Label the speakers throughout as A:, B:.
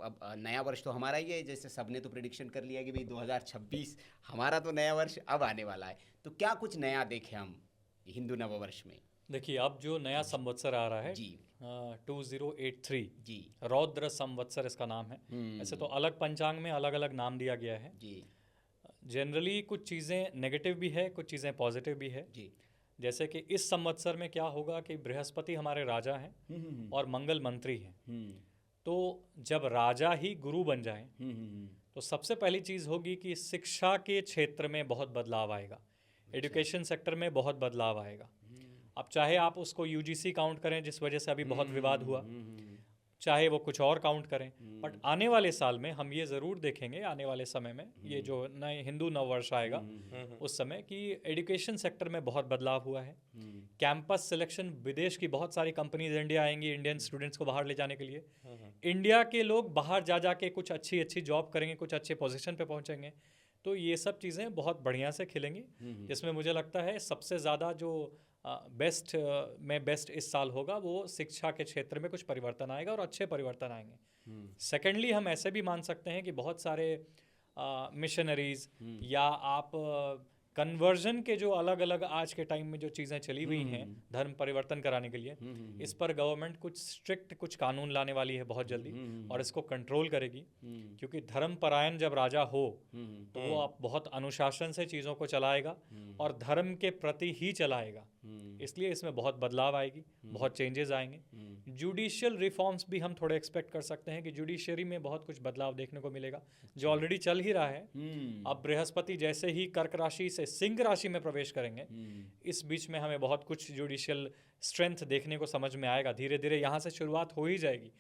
A: अब नया वर्ष तो हमारा ही है, जैसे सबने तो प्रिडिक्शन कर लिया कि भाई 2026 हमारा तो नया वर्ष अब आने वाला है, तो क्या कुछ नया देखें हम हिंदू नववर्ष में?
B: देखिए, अब जो नया संवत्सर आ रहा है
A: जी
B: 2083,
A: जी
B: रौद्र संवत्सर इसका नाम है। ऐसे तो अलग पंचांग में अलग अलग नाम दिया गया है।
A: जी
B: जनरली कुछ चीज़ें नेगेटिव भी है, कुछ चीज़ें पॉजिटिव भी है।
A: जी
B: जैसे कि इस संवत्सर में क्या होगा कि बृहस्पति हमारे राजा हैं और मंगल मंत्री हैं। तो जब राजा ही गुरु बन जाएं तो सबसे पहली चीज़ होगी कि शिक्षा के क्षेत्र में बहुत बदलाव आएगा, एजुकेशन सेक्टर में बहुत बदलाव आएगा। अब चाहे आप उसको यूजीसी काउंट करें, जिस वजह से अभी बहुत विवाद हुआ, चाहे वो कुछ और काउंट करें, बट आने वाले साल में हम ये ज़रूर देखेंगे, आने वाले समय में ये जो नए हिंदू नववर्ष आएगा उस समय कि एजुकेशन सेक्टर में बहुत बदलाव हुआ है। कैंपस सिलेक्शन, विदेश की बहुत सारी कंपनीज इंडिया आएंगी इंडियन स्टूडेंट्स को बाहर ले जाने के लिए। इंडिया के लोग बाहर जा जा के कुछ अच्छी अच्छी जॉब करेंगे, कुछ अच्छे पोजीशन पे पहुंचेंगे। तो ये सब चीज़ें बहुत बढ़िया से खिलेंगी, जिसमें मुझे लगता है सबसे ज़्यादा जो बेस्ट इस साल होगा वो शिक्षा के क्षेत्र में कुछ परिवर्तन आएगा और अच्छे परिवर्तन आएंगे। सेकेंडली, हम ऐसे भी मान सकते हैं कि बहुत सारे मिशनरीज या आप कन्वर्जन के जो अलग अलग आज के टाइम में जो चीज़ें चली हुई हैं धर्म परिवर्तन कराने के लिए, इस पर गवर्नमेंट कुछ स्ट्रिक्ट कुछ कानून लाने वाली है बहुत जल्दी और इसको कंट्रोल करेगी। क्योंकि धर्म परायण जब राजा हो तो वो आप बहुत अनुशासन से चीज़ों को चलाएगा और धर्म के प्रति ही चलाएगा। इसलिए इसमें बहुत बदलाव आएगी, बहुत चेंजेस आएंगे। जुडिशियल रिफॉर्म्स भी हम थोड़े एक्सपेक्ट कर सकते हैं कि जुडिशरी में बहुत कुछ बदलाव देखने को मिलेगा, जो ऑलरेडी चल ही रहा है। अब बृहस्पति जैसे ही कर्क राशि से सिंह राशि में प्रवेश करेंगे, इस बीच में हमें बहुत कुछ जुडिशियल स्ट्रेंथ देखने को समझ में आएगा। धीरे धीरे यहाँ से शुरुआत हो ही जाएगी।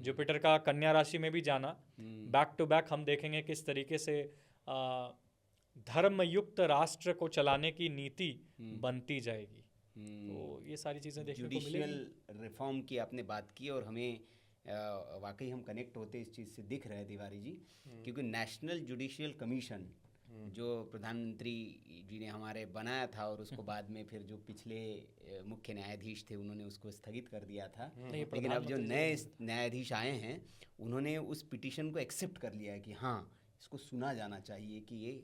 B: जुपिटर का कन्या राशि में भी जाना, बैक टू बैक हम देखेंगे किस तरीके से धर्मयुक्त राष्ट्र को चलाने की नीति बनती जाएगी। तो ये सारी चीज़ें देखने को मिलेंगी।
A: जुडिशियल रिफॉर्म की आपने बात की और हमें वाकई हम कनेक्ट होते इस चीज़ से दिख रहे हैं तिवारी जी, क्योंकि नेशनल जुडिशियल कमीशन जो प्रधानमंत्री जी ने हमारे बनाया था और उसको बाद में फिर जो पिछले मुख्य न्यायाधीश थे उन्होंने उसको स्थगित कर दिया था, लेकिन अब जो नए न्यायाधीश आए हैं उन्होंने उस पिटीशन को एक्सेप्ट कर लिया है कि हाँ इसको सुना जाना चाहिए कि ये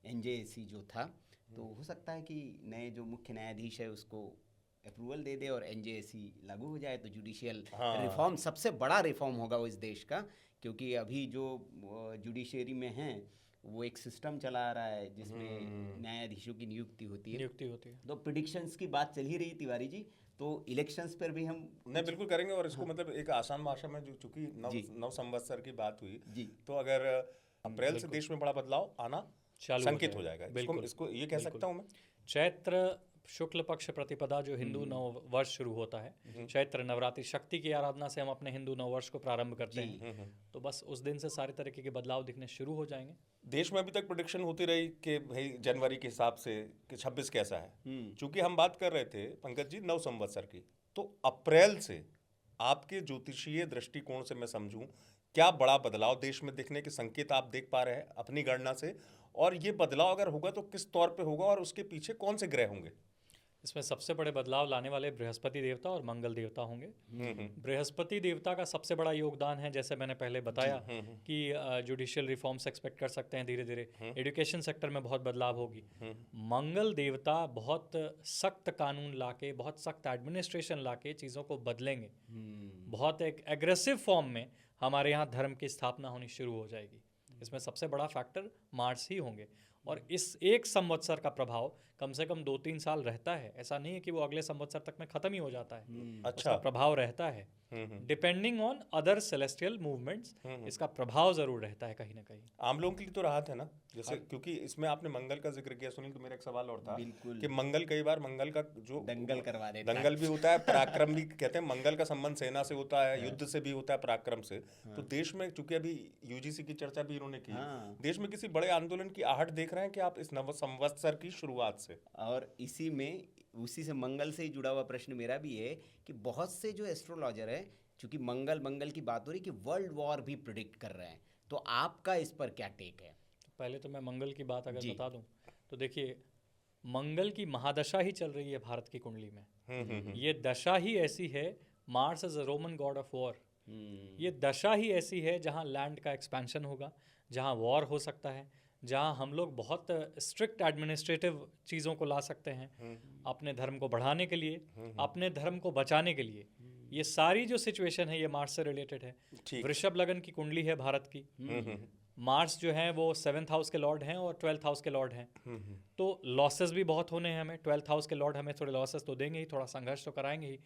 A: एनजेएसी जो था, तो हो सकता है कि नए जो मुख्य न्यायाधीश है उसको अप्रूवल दे दे और एनजेएसी लागू हो जाए। तो जुडिशियल रिफॉर्म सबसे बड़ा रिफॉर्म होगा वो इस देश का, क्योंकि अभी जो जुडिशरी में है वो एक सिस्टम चला आ रहा है जिसमें न्यायाधीशों की नियुक्ति होती है। तो प्रिडिक्शंस की बात चल ही रही तिवारी जी, तो इलेक्शंस पर भी हम
C: नहीं बिल्कुल करेंगे। और इसको मतलब एक आसान भाषा में, जो चूंकि नव संवत्सर की बात हुई
A: जी,
C: तो अगर अप्रैल से देश में बड़ा बदलाव आना संकेत हो जाएगा। इसको ये कह सकता हूँ मैं,
B: चैत्र शुक्ल पक्ष प्रतिपदा जो हिंदू नव वर्ष शुरू होता है, चैत्र नवरात्रि शक्ति की आराधना से हम अपने हिंदू नव वर्ष को प्रारंभ करते हैं। तो बस उस दिन से सारे तरीके के बदलाव दिखने शुरू हो जाएंगे।
C: देश में अभी तक प्रेडिक्शन होती रही कि भाई जनवरी के हिसाब से कि 26 कैसा है। चूंकि हम बात कर रहे थे पंकज जी नव संवत्सर की, तो अप्रैल से आपके ज्योतिषीय दृष्टिकोण से मैं समझूं क्या बड़ा बदलाव देश में दिखने के संकेत आप देख पा रहे हैं अपनी गणना से, और ये बदलाव अगर होगा तो किस तौर पे होगा और उसके पीछे कौन से ग्रह होंगे?
B: इसमें सबसे बड़े बदलाव लाने वाले बृहस्पति देवता और मंगल देवता होंगे। बृहस्पति देवता का सबसे बड़ा योगदान है, जैसे मैंने पहले बताया कि जुडिशियल रिफॉर्म्स एक्सपेक्ट कर सकते हैं धीरे धीरे, एजुकेशन सेक्टर में बहुत बदलाव होगी। मंगल देवता बहुत सख्त कानून लाके, बहुत सख्त एडमिनिस्ट्रेशन लाके चीज़ों को बदलेंगे। बहुत एक एग्रेसिव फॉर्म में हमारे यहाँ धर्म की स्थापना होनी शुरू हो जाएगी। इसमें सबसे बड़ा फैक्टर मार्स ही होंगे। और इस एक संवत्सर का प्रभाव कम से कम 2-3 साल रहता है। ऐसा नहीं है कि वो अगले संवत्सर तक में खत्म ही हो जाता है। उसका प्रभाव रहता है, depending on other celestial movements इसका प्रभाव जरूर रहता है कहीं ना कहीं।
C: आम लोगों के लिए तो राहत है ना, जैसे क्योंकि इसमें आपने मंगल का जिक्र किया सुनील, तो मेरा एक सवाल और था कि मंगल कई बार मंगल का जो
A: दंगल करवा देता है,
C: दंगल भी होता है, पराक्रम भी कहते हैं। मंगल का संबंध सेना से होता है, युद्ध से भी होता है, पराक्रम से। तो देश में चूंकि अभी यूजीसी की चर्चा भी इन्होंने की, देश में किसी बड़े आंदोलन की आहट देख रहे हैं कि आप इस नव संवत्सर की शुरुआत से?
A: और इसी में उसी से मंगल से ही जुड़ा हुआ प्रश्न मेरा भी है कि बहुत से जो एस्ट्रोलॉजर है, चूंकि मंगल की बात हो रही कि वर्ल्ड वॉर भी प्रिडिक्ट कर रहे हैं, तो आपका इस पर क्या टेक है?
B: पहले तो मैं मंगल की बात अगर बता दूं तो देखिए, मंगल की महादशा ही चल रही है भारत की कुंडली में। ये दशा ही ऐसी है, Mars is a Roman God of war, ये दशा ही ऐसी है जहाँ लैंड का एक्सपेंशन होगा, जहाँ वॉर हो सकता है, जहाँ हम लोग बहुत स्ट्रिक्ट एडमिनिस्ट्रेटिव चीज़ों को ला सकते हैं अपने धर्म को बढ़ाने के लिए, अपने धर्म को बचाने के लिए। ये सारी जो सिचुएशन है ये मार्स से रिलेटेड है। वृषभ लगन की कुंडली है भारत की। मार्स जो है वो 7th हाउस के लॉर्ड हैं और 12th हाउस के लॉर्ड हैं। तो लॉसेस भी बहुत होने हैं हमें। 12th हाउस के लॉर्ड हमें थोड़े लॉसेस तो देंगे ही, थोड़ा संघर्ष तो कराएंगे ही।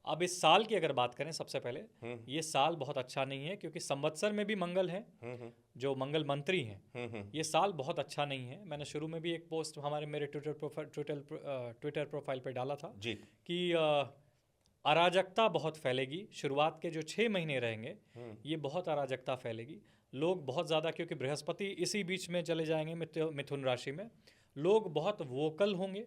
B: अब इस साल की अगर बात करें, सबसे पहले ये साल बहुत अच्छा नहीं है, क्योंकि संवत्सर में भी मंगल है जो मंगल मंत्री हैं। ये साल बहुत अच्छा नहीं है। मैंने शुरू में भी एक पोस्ट मेरे ट्विटर प्रोफाइल पे डाला था कि अराजकता बहुत फैलेगी। शुरुआत के जो 6 महीने रहेंगे ये बहुत अराजकता फैलेगी। लोग बहुत ज़्यादा, क्योंकि बृहस्पति इसी बीच में चले जाएंगे मिथुन राशि में, लोग बहुत वोकल होंगे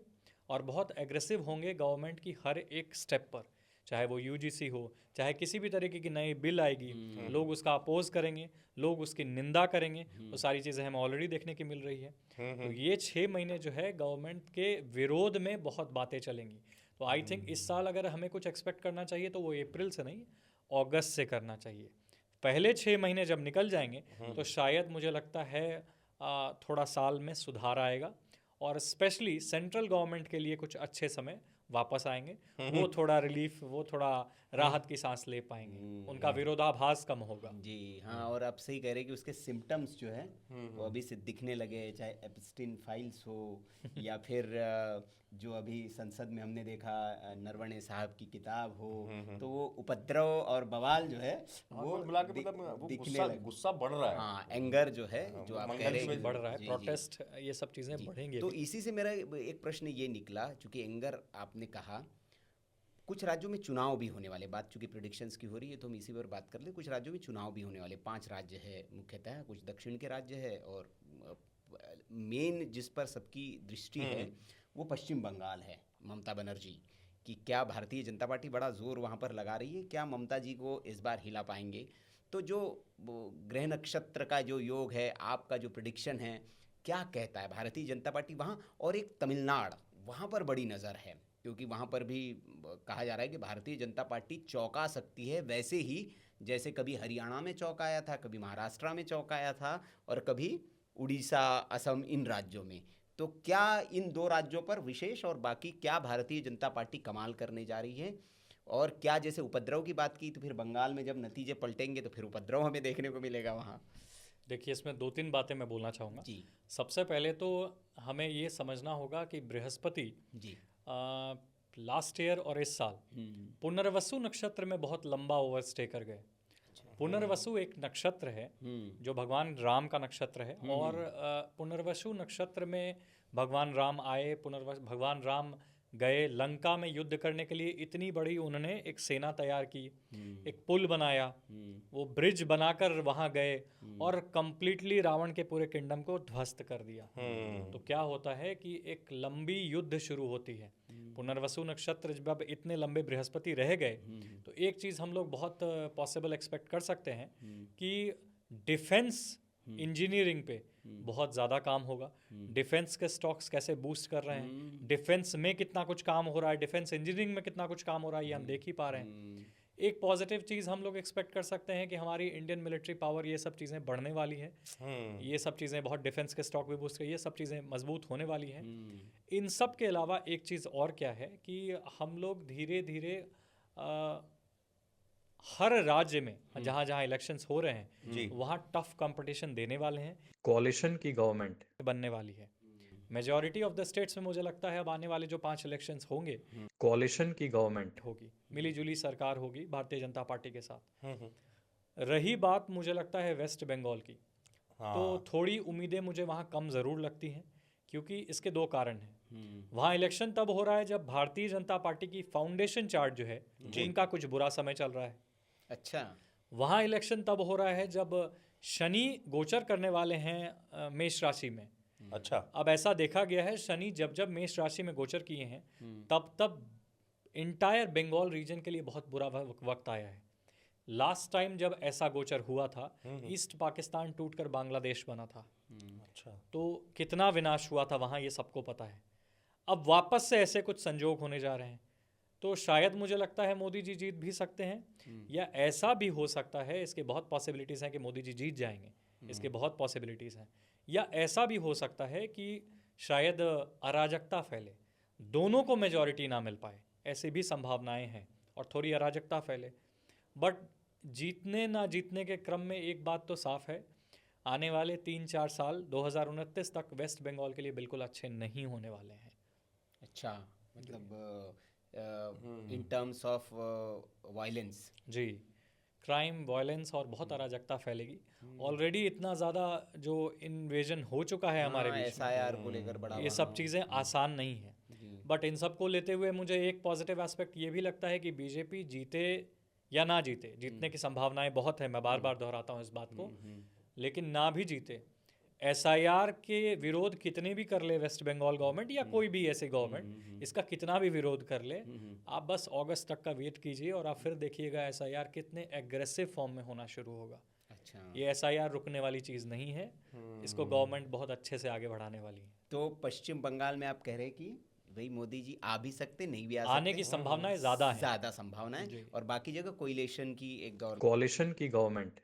B: और बहुत एग्रेसिव होंगे गवर्नमेंट की हर एक स्टेप पर। चाहे वो यूजीसी हो, चाहे किसी भी तरीके की नई बिल आएगी, लोग उसका अपोज करेंगे, लोग उसकी निंदा करेंगे। वो सारी चीज़ें हमें ऑलरेडी देखने की मिल रही है। तो ये 6 महीने जो है गवर्नमेंट के विरोध में बहुत बातें चलेंगी। तो आई थिंक इस साल अगर हमें कुछ एक्सपेक्ट करना चाहिए तो वो अप्रैल से नहीं, अगस्त से करना चाहिए। पहले 6 महीने जब निकल जाएंगे तो शायद मुझे लगता है थोड़ा साल में सुधार आएगा, और स्पेशली सेंट्रल गवर्नमेंट के लिए कुछ अच्छे समय वापस आएंगे। वो थोड़ा रिलीफ, वो थोड़ा राहत की सांस ले पाएंगे, उनका विरोधाभास कम होगा।
A: जी हाँ, और आप सही कह रहे हैं कि उसके सिम्टम्स जो है वो अभी से दिखने लगे, चाहे एप्स्टीन फाइल्स हो या फिर जो अभी संसद में हमने देखा नरवणे साहब की किताब हो, तो वो उपद्रव और बवाल जो है वो दिखने लगे।
C: गुस्सा बढ़ रहा है।
A: हाँ, एंगर जो है जो आप कह रहे हैं
B: बढ़ रहा है, प्रोटेस्ट, ये सब चीज़ें बढ़ेंगी।
A: तो इसी से मेरा एक प्रश्न ये निकला, चूंकि एंगर आपने कहा, कुछ राज्यों में चुनाव भी होने वाले, बात चूंकि प्रेडिक्शंस की हो रही है तो हम इसी पर बात कर ले। कुछ राज्यों में चुनाव भी होने वाले, 5 राज्य है मुख्यतः, कुछ दक्षिण के राज्य है, और मेन जिस पर सबकी दृष्टि है वो पश्चिम बंगाल है। ममता बनर्जी कि क्या भारतीय जनता पार्टी बड़ा जोर वहाँ पर लगा रही है, क्या ममता जी को इस बार हिला पाएंगे? तो जो ग्रह नक्षत्र का जो योग है, आपका जो प्रेडिक्शन है, क्या कहता है भारतीय जनता पार्टी वहाँ? और एक तमिलनाडु, वहाँ पर बड़ी नज़र है, क्योंकि वहाँ पर भी कहा जा रहा है कि भारतीय जनता पार्टी चौंका सकती है, वैसे ही जैसे कभी हरियाणा में चौंकाया था, कभी महाराष्ट्र में चौंकाया था, और कभी उड़ीसा, असम, इन राज्यों में। तो क्या इन 2 राज्यों पर विशेष, और बाकी क्या भारतीय जनता पार्टी कमाल करने जा रही है? और क्या जैसे उपद्रव की बात की, तो फिर बंगाल में जब नतीजे पलटेंगे तो फिर उपद्रव हमें देखने को मिलेगा वहाँ।
B: देखिए, इसमें 2-3 बातें मैं बोलना चाहूँगा जी। सबसे पहले तो हमें ये समझना होगा कि बृहस्पति जी लास्ट ईयर और इस साल पुनर्वसु नक्षत्र में बहुत लंबा ओवरस्टे कर गए। पुनर्वसु एक नक्षत्र है जो भगवान राम का नक्षत्र है, और पुनर्वसु नक्षत्र में भगवान राम आए, भगवान राम गए लंका में युद्ध करने के लिए। इतनी बड़ी उन्होंने एक सेना तैयार की, एक पुल बनाया, वो ब्रिज बनाकर वहाँ गए और कंप्लीटली रावण के पूरे किंगडम को ध्वस्त कर दिया। तो क्या होता है कि एक लंबी युद्ध शुरू होती है। पुनर्वसु नक्षत्र जब इतने लंबे बृहस्पति रह गए तो एक चीज़ हम लोग बहुत पॉसिबल एक्सपेक्ट कर सकते हैं कि डिफेंस इंजीनियरिंग पे बहुत ज़्यादा काम होगा। डिफेंस के स्टॉक्स कैसे बूस्ट कर रहे हैं, डिफेंस में कितना कुछ काम हो रहा है, डिफेंस इंजीनियरिंग में कितना कुछ काम हो रहा है, ये हम देख ही पा रहे हैं। एक पॉजिटिव चीज़ हम लोग एक्सपेक्ट कर सकते हैं कि हमारी इंडियन मिलिट्री पावर, ये सब चीज़ें बढ़ने वाली है। ये सब चीज़ें बहुत, डिफेंस के स्टॉक भी बूस्ट कर, ये सब चीज़ें मजबूत होने वाली हैं। इन सब के अलावा एक चीज़ और क्या है कि हम लोग धीरे धीरे हर राज्य में जहाँ जहाँ इलेक्शंस हो रहे हैं वहाँ टफ कंपटीशन देने वाले हैं। कोalition की गवर्नमेंट बनने वाली है। मेजॉरिटी ऑफ द स्टेट्स में मुझे लगता है अब आने वाले जो 5 इलेक्शंस होंगे, कोalition की गवर्नमेंट होगी, मिलीजुली सरकार होगी भारतीय जनता पार्टी के साथ। रही बात मुझे लगता है वेस्ट बंगाल की, तो थोड़ी उम्मीदें मुझे वहाँ कम ज़रूर लगती हैं, क्योंकि इसके 2 कारण हैं। वहाँ इलेक्शन तब हो रहा है जब भारतीय जनता पार्टी की फाउंडेशन चार्ट जो है उनका कुछ बुरा समय चल रहा है।
A: अच्छा,
B: वहाँ इलेक्शन तब हो रहा है जब शनि गोचर करने वाले हैं मेष राशि में।
C: अच्छा,
B: अब ऐसा देखा गया है शनि जब जब मेष राशि में गोचर किए हैं तब तब इंटायर बंगाल रीजन के लिए बहुत बुरा वक्त आया है। लास्ट टाइम जब ऐसा गोचर हुआ था, ईस्ट पाकिस्तान टूटकर बांग्लादेश बना था।
C: अच्छा,
B: तो कितना विनाश हुआ था वहाँ, ये सबको पता है। अब वापस से ऐसे कुछ संजोग होने जा रहे हैं, तो शायद मुझे लगता है मोदी जी जीत भी सकते हैं, या ऐसा भी हो सकता है, इसके बहुत पॉसिबिलिटीज़ हैं कि मोदी जी जीत जाएंगे, इसके बहुत पॉसिबिलिटीज़ हैं, या ऐसा भी हो सकता है कि शायद अराजकता फैले, दोनों को मेजॉरिटी ना मिल पाए, ऐसी भी संभावनाएं हैं और थोड़ी अराजकता फैले। बट जीतने ना जीतने के क्रम में एक बात तो साफ है, आने वाले 3-4 साल 2029 तक वेस्ट बंगाल के लिए बिल्कुल अच्छे नहीं होने वाले हैं।
A: अच्छा, मतलब इन टर्म्स ऑफ वायलेंस।
B: जी, क्राइम, वायलेंस और बहुत अराजकता फैलेगी। ऑलरेडी इतना ज़्यादा जो इन्वेजन हो चुका है हमारे बीच में,
A: एसआईआर को लेकर बड़ा
B: ये सब चीज़ें आसान नहीं है। बट इन सब को लेते हुए मुझे एक पॉजिटिव एस्पेक्ट ये भी लगता है कि बीजेपी जीते या ना जीते, जीतने की संभावनाएं बहुत है, मैं बार बार दोहराता हूँ इस बात को, लेकिन ना भी जीते, एसआईआर के विरोध कितने भी कर ले वेस्ट बंगाल गवर्नमेंट या कोई भी ऐसी गवर्नमेंट, इसका कितना भी विरोध कर ले, आप बस अगस्त तक का वेट कीजिए और आप फिर देखिएगा एसआईआर कितने एग्रेसिव फॉर्म में होना शुरू होगा।
A: अच्छा,
B: ये एसआईआर रुकने वाली चीज़ नहीं है, इसको गवर्नमेंट बहुत अच्छे से आगे बढ़ाने वाली है।
A: तो पश्चिम बंगाल में आप कह रहे हैं कि भाई मोदी जी आ भी सकते, नहीं भी आ सकते,
B: आने की संभावनाएं ज़्यादा हैं,
A: ज़्यादा संभावनाएं, और बाकी जगह कोलिशन की एक
B: कोalition की गवर्नमेंट,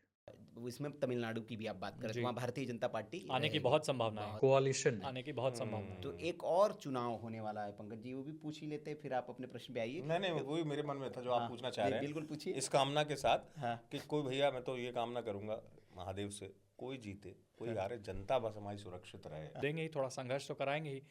A: इसमें तमिलनाडु की भी आप बात करें तो वहाँ भारतीय जनता पार्टी
B: आने की बहुत संभावना है, कोalition आने की बहुत संभावना है।
A: तो एक और चुनाव होने वाला है पंकज जी, वो भी पूछ ही लेते हैं, फिर आप अपने प्रश्न पे आइए।
C: नहीं, वही मेरे मन में था जो आप पूछना चाह रहे हैं।
A: बिल्कुल पूछिए।
C: इस कामना के साथ
A: हाँ।
C: कि कोई भैया, मैं तो ये कामना करूंगा महादेव से, कोई जीते, कोई हारे, जनता बस हमारी सुरक्षित रहे।
B: देंगे ही, थोड़ा संघर्ष तो कराएंगे ही।